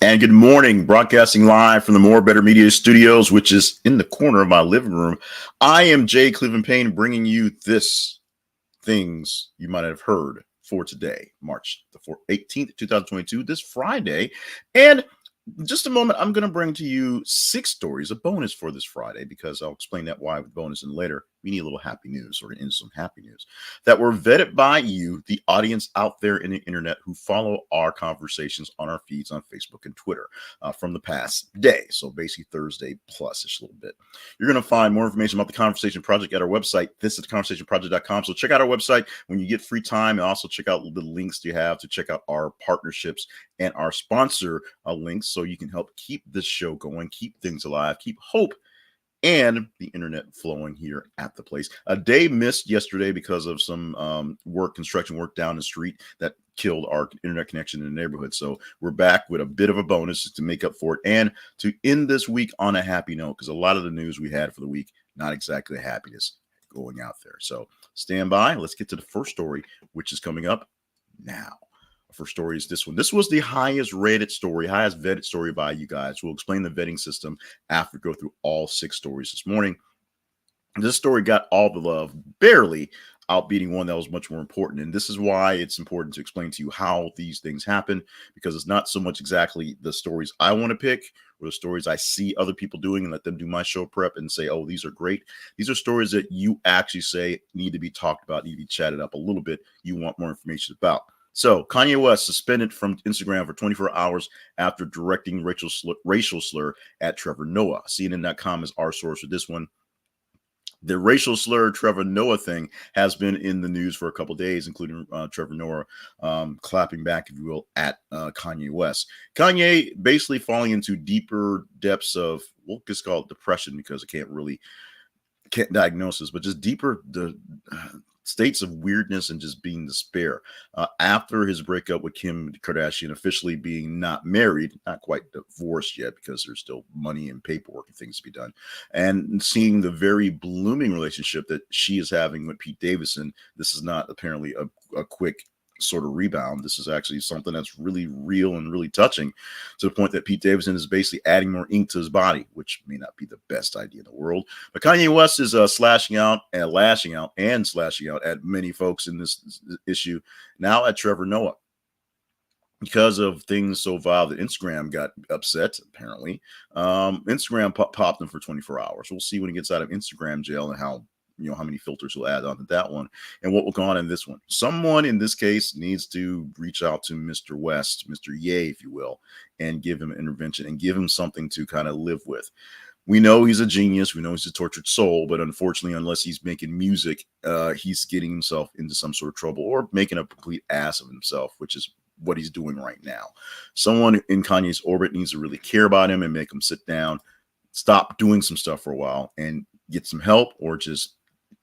And good morning, broadcasting live from the More Better Media Studios, which is in the corner of my living room. I am Jay Cleveland Payne, bringing you this things you might have heard for today, March the 18th, 2022, this Friday. And in just a moment, I'm going to bring to you 6 stories, a bonus for this Friday, because I'll explain that why with bonus in later. We need a little happy news, or in some happy news, that were vetted by you, the audience out there in the internet who follow our conversations on our feeds on Facebook and Twitter from the past day. So basically Thursday plus-ish a little bit. You're going to find more information about the Conversation Project at our website. This is conversationproject.com. So check out our website when you get free time, and also check out the links you have to check out our partnerships and our sponsor links, so you can help keep this show going, keep things alive, keep hope and the internet flowing here at the place. A day missed yesterday because of some construction work down the street that killed our internet connection in the neighborhood. So we're back with a bit of a bonus to make up for it and to end this week on a happy note, because a lot of the news we had for the week, not exactly happiness going out there. So stand by. Let's get to the first story, which is coming up now. First story is this one. This was the highest vetted story by you guys. We'll explain the vetting system after we go through all 6 stories this morning. This story got all the love, barely outbeating one that was much more important. And this is why it's important to explain to you how these things happen, because it's not so much exactly the stories I want to pick or the stories I see other people doing and let them do my show prep and say, oh, these are great. These are stories that you actually say need to be talked about, need to be chatted up a little bit. You want more information about. So Kanye West suspended from Instagram for 24 hours after directing racial slur at Trevor Noah. CNN.com is our source for this one. The racial slur Trevor Noah thing has been in the news for a couple of days, including Trevor Noah clapping back, if you will, at Kanye West. Kanye basically falling into deeper depths of, we'll just call it depression, because I can't diagnose this, but just deeper states of weirdness and just being despair after his breakup with Kim Kardashian, officially being not married, not quite divorced yet, because there's still money and paperwork and things to be done, and seeing the very blooming relationship that she is having with Pete Davidson. This is not apparently a quick sort of rebound. This is actually something that's really real and really touching, to the point that Pete Davidson is basically adding more ink to his body, which may not be the best idea in the world. But Kanye West is lashing out at many folks in this issue, now at Trevor Noah, because of things so vile that Instagram got upset, apparently. Instagram popped him for 24 hours. We'll see when he gets out of Instagram jail and how many filters will add on to that one and what will go on in this one. Someone in this case needs to reach out to Mr. West, Mr. Ye, if you will, and give him an intervention and give him something to kind of live with. We know he's a genius. We know he's a tortured soul, but unfortunately, unless he's making music, he's getting himself into some sort of trouble or making a complete ass of himself, which is what he's doing right now. Someone in Kanye's orbit needs to really care about him and make him sit down, stop doing some stuff for a while, and get some help, or just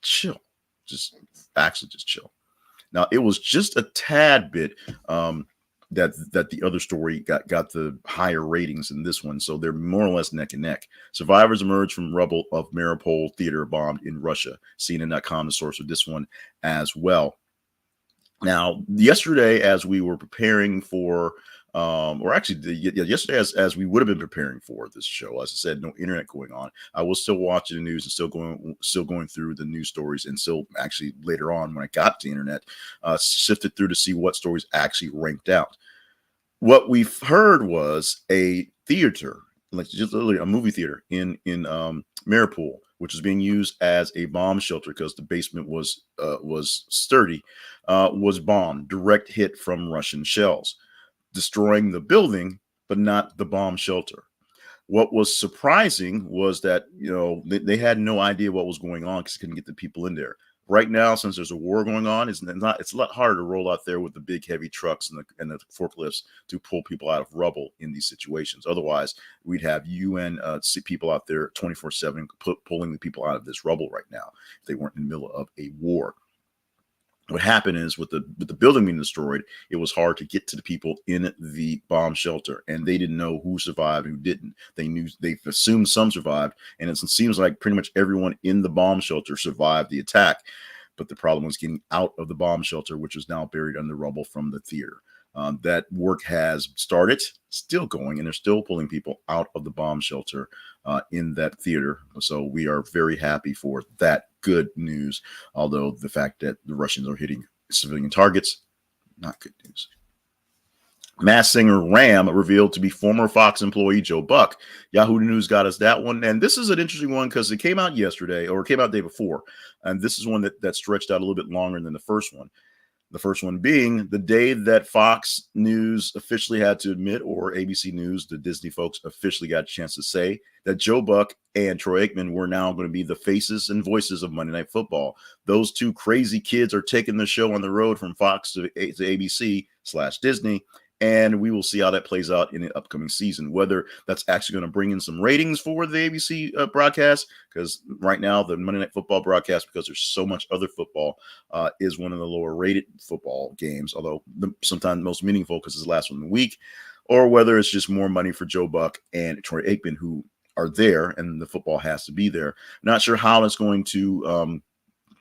chill. Just chill. Now, it was just a tad bit that the other story got the higher ratings than this one, so they're more or less neck and neck. Survivors emerged from rubble of Mariupol theater bombed in Russia. CNN.com, the source of this one as well. Now, yesterday, as we were preparing for, yesterday, as we would have been preparing for this show, as I said, no internet going on, I was still watching the news and still going through the news stories, and still actually later on when I got to the internet, sifted through to see what stories actually ranked out. What we've heard was a theater, like just literally a movie theater in Mariupol, which is being used as a bomb shelter because the basement was sturdy, was bombed. Direct hit from Russian shells, destroying the building, but not the bomb shelter. What was surprising was that they had no idea what was going on because they couldn't get the people in there. Right now, since there's a war going on, it's a lot harder to roll out there with the big heavy trucks and the forklifts to pull people out of rubble in these situations. Otherwise, we'd have UN people out there 24/7 pulling the people out of this rubble right now if they weren't in the middle of a war. What happened is with the building being destroyed, it was hard to get to the people in the bomb shelter, and they didn't know who survived and who didn't. They assumed some survived, and it seems like pretty much everyone in the bomb shelter survived the attack. But the problem was getting out of the bomb shelter, which is now buried under rubble from the theater. That work has started, still going, and they're still pulling people out of the bomb shelter in that theater. So we are very happy for that good news, although the fact that the Russians are hitting civilian targets, not good news. Mass singer Ram revealed to be former Fox employee Joe Buck. Yahoo News got us that one. And this is an interesting one because it came out yesterday, or it came out the day before. And this is one that stretched out a little bit longer than the first one. The first one being the day that Fox News officially had to admit, or ABC News, the Disney folks officially got a chance to say that Joe Buck and Troy Aikman were now going to be the faces and voices of Monday Night Football. Those two crazy kids are taking the show on the road from Fox to ABC/Disney. And we will see how that plays out in the upcoming season, whether that's actually going to bring in some ratings for the ABC broadcast, because right now the Monday Night Football broadcast, because there's so much other football, is one of the lower rated football games, although sometimes the most meaningful because it's the last one of the week, or whether it's just more money for Joe Buck and Troy Aikman, who are there, and the football has to be there. Not sure how it's going to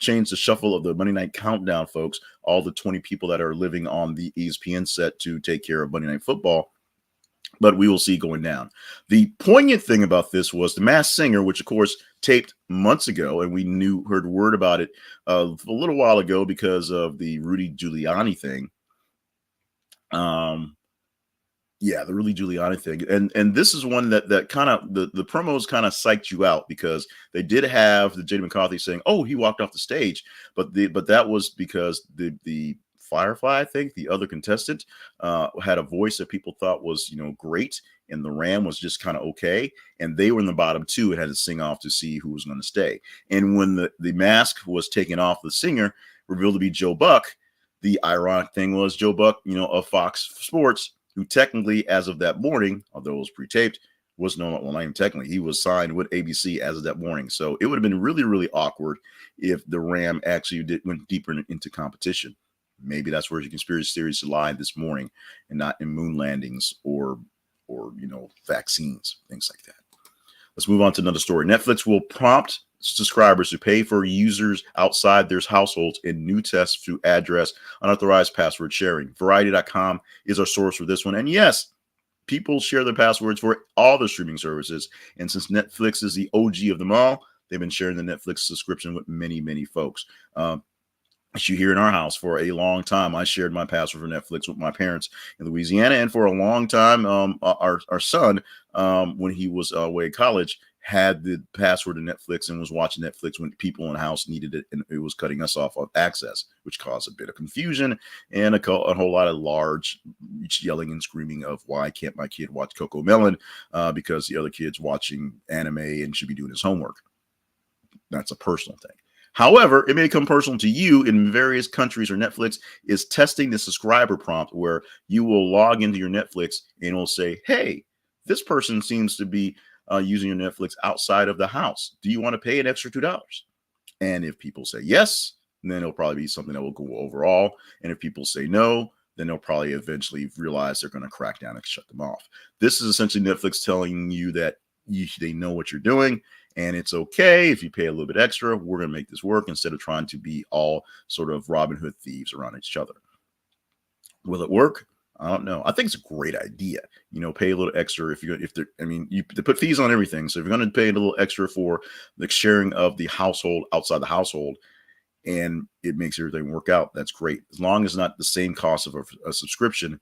change the shuffle of the Monday Night Countdown, folks, all the 20 people that are living on the ESPN set to take care of Monday Night Football, but we will see going down. The poignant thing about this was The Masked Singer, which of course taped months ago, and we heard word about it a little while ago because of the Rudy Giuliani thing. Yeah, the Rudy Giuliani thing. And this is one that kind of, the promos kind of psyched you out, because they did have the J.D. McCarthy saying, oh, he walked off the stage. But that was because the Firefly, I think, the other contestant, had a voice that people thought was, great. And the Ram was just kind of okay. And they were in the bottom two and had to sing off to see who was going to stay. And when the mask was taken off the singer, revealed to be Joe Buck, the ironic thing was Joe Buck, of Fox Sports, who technically, as of that morning, although it was pre-taped, was not even technically, he was signed with ABC as of that morning. So it would have been really, really awkward if the Ram actually went deeper into competition. Maybe that's where the conspiracy theories lie this morning, and not in moon landings or vaccines, things like that. Let's move on to another story. Netflix will prompt subscribers to pay for users outside their households in new tests through address unauthorized password sharing. Variety.com is our source for this one. And yes, people share their passwords for all their streaming services. And since Netflix is the OG of them all, they've been sharing the Netflix subscription with many, many folks. As you hear in our house, for a long time, I shared my password for Netflix with my parents in Louisiana. And for a long time, our son, when he was away at college, had the password to Netflix and was watching Netflix when people in the house needed it, and it was cutting us off of access, which caused a bit of confusion and a whole lot of large yelling and screaming of, why can't my kid watch Coco Melon because the other kid's watching anime and should be doing his homework. That's a personal thing. However, it may become personal to you in various countries, or Netflix is testing the subscriber prompt where you will log into your Netflix and it will say, hey, this person seems to be using your Netflix outside of the house. Do you want to pay an extra $2? And if people say yes, then it'll probably be something that will go overall. And if people say no, then they'll probably eventually realize they're going to crack down and shut them off. This is essentially Netflix telling you that they know what you're doing, and it's okay if you pay a little bit extra. We're going to make this work instead of trying to be all sort of Robin Hood thieves around each other. Will it work? I don't know. I think it's a great idea. Pay a little extra they put fees on everything. So if you're going to pay a little extra for the sharing of the household outside the household, and it makes everything work out, that's great. As long as it's not the same cost of a subscription,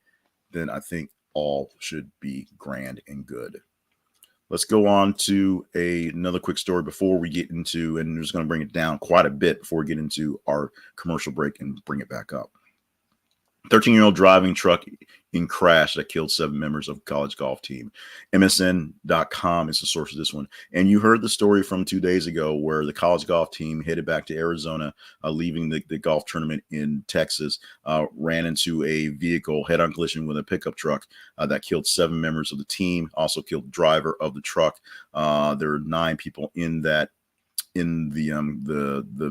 then I think all should be grand and good. Let's go on to another quick story before we get into, and we're just going to bring it down quite a bit before we get into our commercial break and bring it back up. 13-year-old driving truck in crash that killed 7 members of college golf team. MSN.com is the source of this one. And you heard the story from 2 days ago where the college golf team headed back to Arizona, leaving the golf tournament in Texas, ran into a vehicle head-on collision with a pickup truck that killed 7 members of the team, also killed the driver of the truck. There are 9 people in the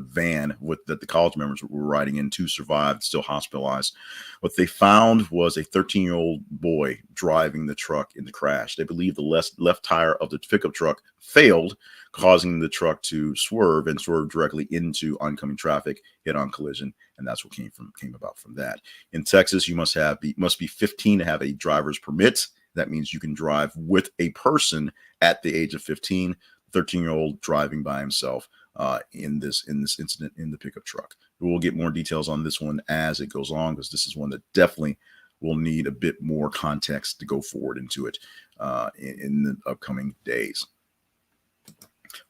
van that the college members were riding in. 2 survived, still hospitalized. What they found was a 13-year-old boy driving the truck in the crash. They believe the left tire of the pickup truck failed, causing the truck to swerve directly into oncoming traffic, head-on collision, and that's what came about from that. In Texas, you must be 15 to have a driver's permit. That means you can drive with a person at the age of 15. 13-year-old driving by himself in this incident in the pickup truck. We'll get more details on this one as it goes on, because this is one that definitely will need a bit more context to go forward into it in the upcoming days.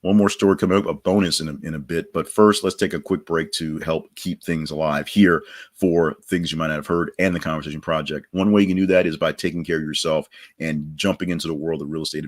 One more story coming up, a bonus in a bit. But first, let's take a quick break to help keep things alive here for things you might not have heard and the Conversation Project. One way you can do that is by taking care of yourself and jumping into the world of real estate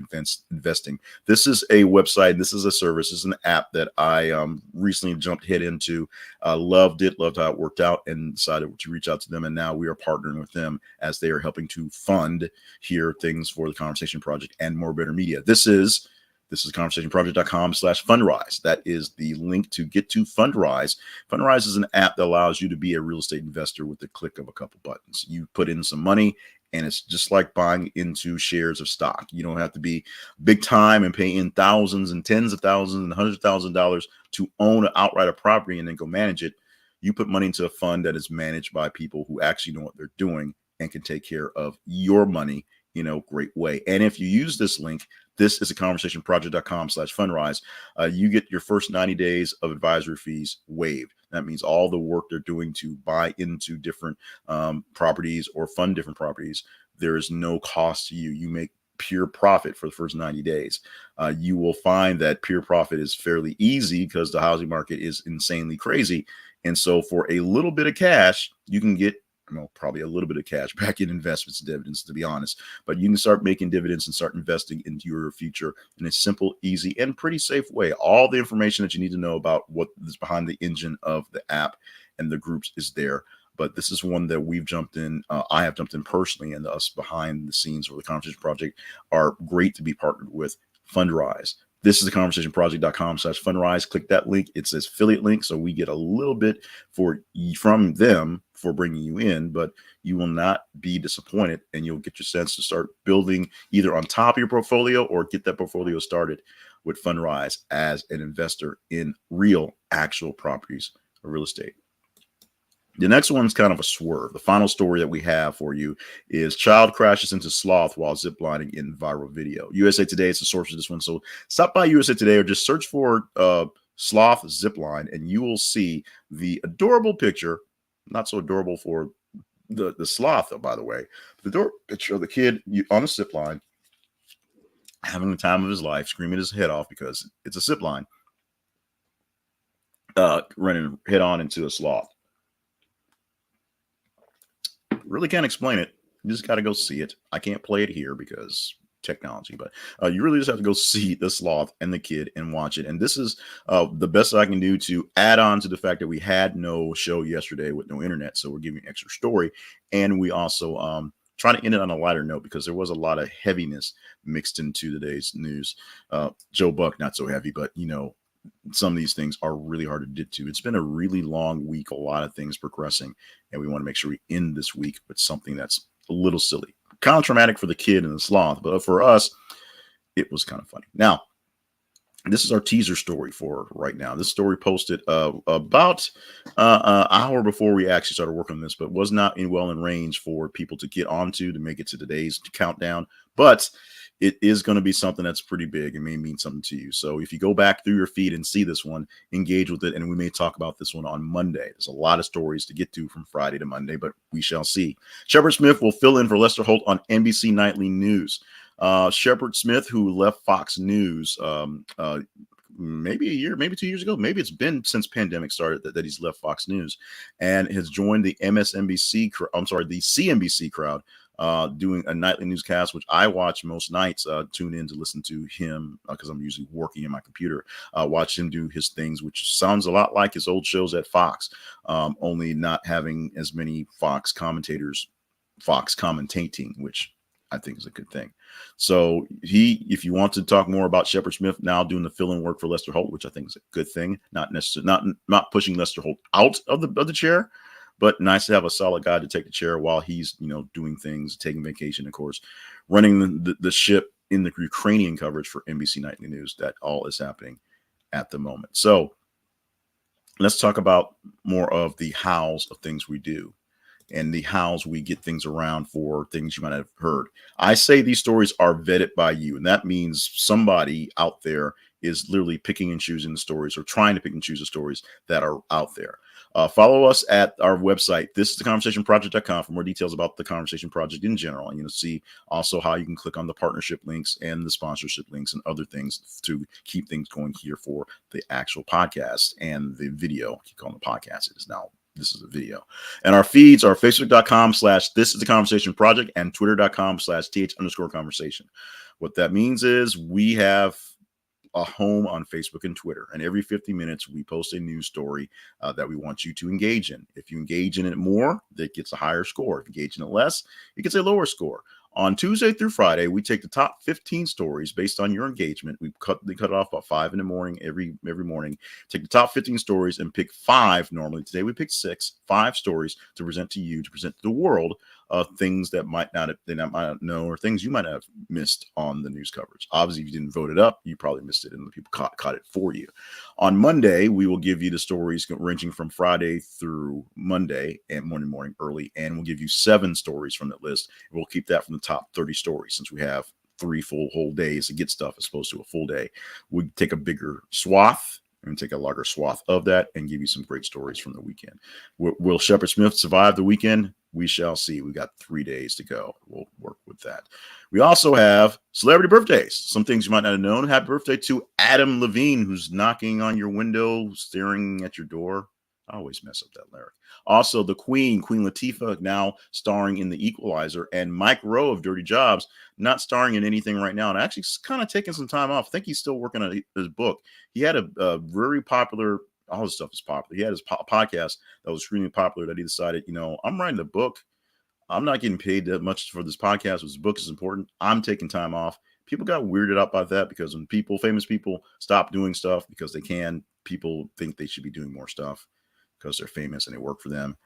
investing. This is a website. This is a service. This is an app that I recently jumped head into. Loved how it worked out, and decided to reach out to them. And now we are partnering with them as they are helping to fund here things for the Conversation Project and More Better Media. This is conversationproject.com/Fundrise. That is the link to get to Fundrise. Fundrise is an app that allows you to be a real estate investor with the click of a couple buttons. You put in some money, and it's just like buying into shares of stock. You don't have to be big time and pay in thousands and tens of thousands and hundreds of thousands of dollars to own outright a property and then go manage it. You put money into a fund that is managed by people who actually know what they're doing and can take care of your money in a great way. And if you use this link, this is a conversationproject.com/Fundrise. You get your first 90 days of advisory fees waived. That means all the work they're doing to buy into different properties or fund different properties, there is no cost to you. You make pure profit for the first 90 days. You will find that pure profit is fairly easy because the housing market is insanely crazy. And so for a little bit of cash, you can get probably a little bit of cash back in investments and dividends, to be honest. But you can start making dividends and start investing into your future in a simple, easy, and pretty safe way. All the information that you need to know about what is behind the engine of the app and the groups is there. But this is one that we've jumped in. I have jumped in personally, and us behind the scenes for the Conversation Project are great to be partnered with Fundrise. This is the conversationproject.com/Fundrise. Click that link. It's an affiliate link, so we get a little bit from them for bringing you in, but you will not be disappointed, and you'll get your sense to start building either on top of your portfolio or get that portfolio started with Fundrise as an investor in real, actual properties of real estate. The next one's kind of a swerve. The final story that we have for you is child crashes into Sloth while ziplining in viral video. USA Today is the source of this one. So stop by USA Today or just search for Sloth zipline, and you will see the adorable picture. Not so adorable for the sloth, though, by the way. The adorable picture of the kid on a zipline having the time of his life, screaming his head off because it's a zipline, running head on into a sloth. Really can't explain it. You just got to go see it. I can't play it here because technology, but you really just have to go see the sloth and the kid and watch it. And this is the best I can do to add on to the fact that we had no show yesterday with no internet. So we're giving an extra story. And we also trying to end it on a lighter note because there was a lot of heaviness mixed into today's news. Joe Buck, not so heavy, but some of these things are really hard to get to. It's been a really long week, a lot of things progressing, and we want to make sure we end this week with something that's a little silly. Kind of traumatic for the kid and the sloth, but for us, it was kind of funny. Now, this is our teaser story for right now. This story posted about an hour before we actually started working on this, but was not in range for people to get onto to make it to today's countdown. But it is going to be something that's pretty big and may mean something to you. So if you go back through your feed and see this one, engage with it. And we may talk about this one on Monday. There's a lot of stories to get to from Friday to Monday, but we shall see. Shepard Smith will fill in for Lester Holt on NBC Nightly News. Shepard Smith, who left Fox News maybe a year, maybe 2 years ago, maybe it's been since pandemic started that he's left Fox News, and has joined the the CNBC crowd, doing a nightly newscast, which I watch most nights, tune in to listen to him because I'm usually working in my computer, watch him do his things, which sounds a lot like his old shows at Fox, only not having as many Fox commentators, Fox commentating, which I think is a good thing. So if you want to talk more about Shepard Smith now doing the fill-in work for Lester Holt, which I think is a good thing, not necessarily not pushing Lester Holt out of the chair, but nice to have a solid guy to take the chair while he's doing things, taking vacation, of course, running the ship in the Ukrainian coverage for NBC Nightly News. That all is happening at the moment. So let's talk about more of the hows of things we do and the hows we get things around for things you might have heard. I say these stories are vetted by you, and that means somebody out there is literally picking and choosing the stories or trying to pick and choose the stories that are out there. Follow us at our website, thisistheconversationproject.com, for more details about the Conversation Project in general. And you'll see also how you can click on the partnership links and the sponsorship links and other things to keep things going here for the actual podcast and the video. I keep calling the podcast. It is now, this is a video. And our feeds are facebook.com/this is the conversation project and twitter.com/th_conversation. What that means is we have a home on Facebook and Twitter, and every 50 minutes we post a news story that we want you to engage in. If you engage in it more, that gets a higher score. If you engage in it less, it gets a lower score. On Tuesday through Friday, we take the top 15 stories based on your engagement. We cut it off about 5 in the morning every morning. Take the top 15 stories and pick 5. Normally today we pick 5 stories to present to you, to present to the world, things that they might not know, or things you might have missed on the news coverage. Obviously, if you didn't vote it up, you probably missed it, and the people caught it for you. On Monday, we will give you the stories ranging from Friday through Monday and morning early, and we'll give you 7 stories from that list. We'll keep that from the top 30 stories, since we have 3 full whole days to get stuff as opposed to a full day. We take a bigger swath and take a larger swath of that and give you some great stories from the weekend. Will Shepard Smith survive the weekend? We shall see. We got 3 days to go. We'll work with that. We also have celebrity birthdays. Some things you might not have known. Happy birthday to Adam Levine, who's knocking on your window, staring at your door. I always mess up that lyric. Also, the Queen Latifah, now starring in The Equalizer, and Mike Rowe of Dirty Jobs, not starring in anything right now, and actually kind of taking some time off. I think he's still working on his book. He had a very popular, all his stuff is popular. He had his podcast that was extremely popular that he decided, I'm writing a book. I'm not getting paid that much for this podcast. This book is important. I'm taking time off. People got weirded out by that, because when famous people stop doing stuff because they can, people think they should be doing more stuff because they're famous and they work for them.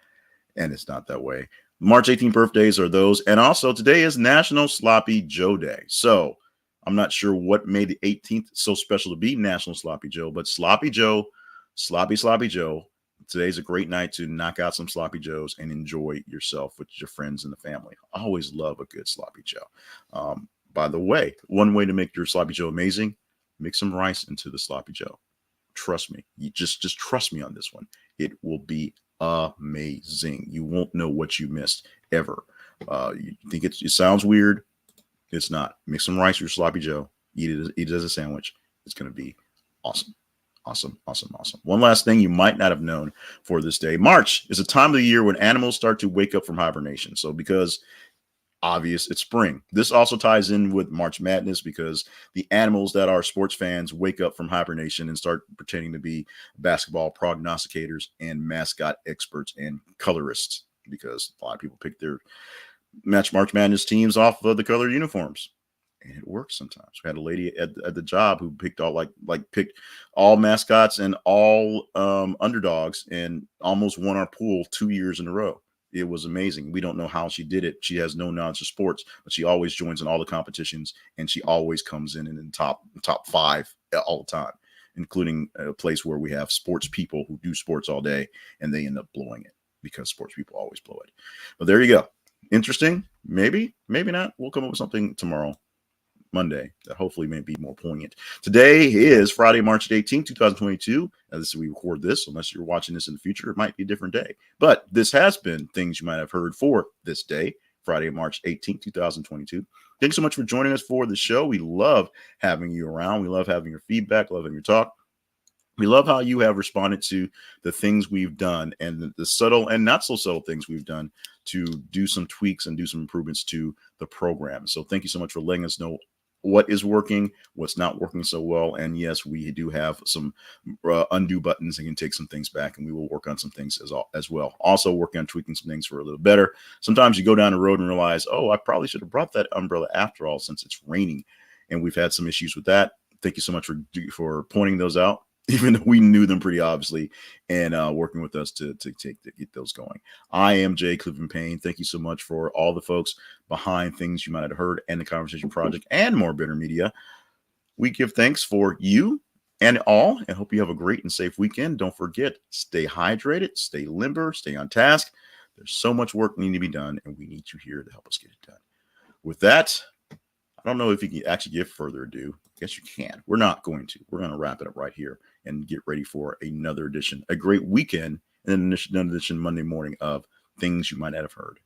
And it's not that way. March 18th birthdays are those. And also today is National Sloppy Joe Day. So I'm not sure what made the 18th so special to be National Sloppy Joe, but Sloppy Joe, Sloppy Joe. Today's a great night to knock out some Sloppy Joes and enjoy yourself with your friends and the family. I always love a good Sloppy Joe. By the way, one way to make your Sloppy Joe amazing, mix some rice into the Sloppy Joe. Trust me. You just trust me on this one. It will be amazing. You won't know what you missed ever. You think it sounds weird? It's not. Mix some rice with your Sloppy Joe. Eat it as a sandwich. It's going to be awesome. Awesome. One last thing you might not have known for this day. March is a time of the year when animals start to wake up from hibernation. So because obvious, it's spring. This also ties in with March Madness, because the animals that are sports fans wake up from hibernation and start pretending to be basketball prognosticators and mascot experts and colorists, because a lot of people pick their March Madness teams off of the color uniforms. And it works sometimes. We had a lady at the job who picked all picked all mascots and all underdogs, and almost won our pool 2 years in a row. It was amazing. We don't know how she did it. She has no knowledge of sports, but she always joins in all the competitions, and she always comes in the top 5 all the time, including a place where we have sports people who do sports all day, and they end up blowing it because sports people always blow it. But there you go. Interesting. Maybe not. We'll come up with something tomorrow, Monday, that hopefully may be more poignant. Today is Friday, March 18th, 2022. As we record this, unless you're watching this in the future, it might be a different day. But this has been things you might have heard for this day, Friday, March 18th, 2022. Thanks so much for joining us for the show. We love having you around. We love having your feedback, love having your talk. We love how you have responded to the things we've done and the subtle and not so subtle things we've done to do some tweaks and do some improvements to the program. So thank you so much for letting us know what is working, what's not working so well. And yes, we do have some undo buttons and can take some things back, and we will work on some things as well. Also working on tweaking some things for a little better. Sometimes you go down the road and realize, oh, I probably should have brought that umbrella after all, since it's raining. And we've had some issues with that. Thank you so much for pointing those out. even though we knew them pretty obviously, and working with us to get those going. I am Jay Cleveland Payne. Thank you so much for all the folks behind Things You Might Have Heard and the Conversation Project and More Better Media. We give thanks for you and all, and hope you have a great and safe weekend. Don't forget, stay hydrated, stay limber, stay on task. There's so much work needing to be done, and we need you here to help us get it done. With that, I don't know if you can actually give further ado. I guess you can. We're not going to. We're going to wrap it up right here and get ready for another edition, a great weekend, and then another edition Monday morning of Things You Might Not Have Heard.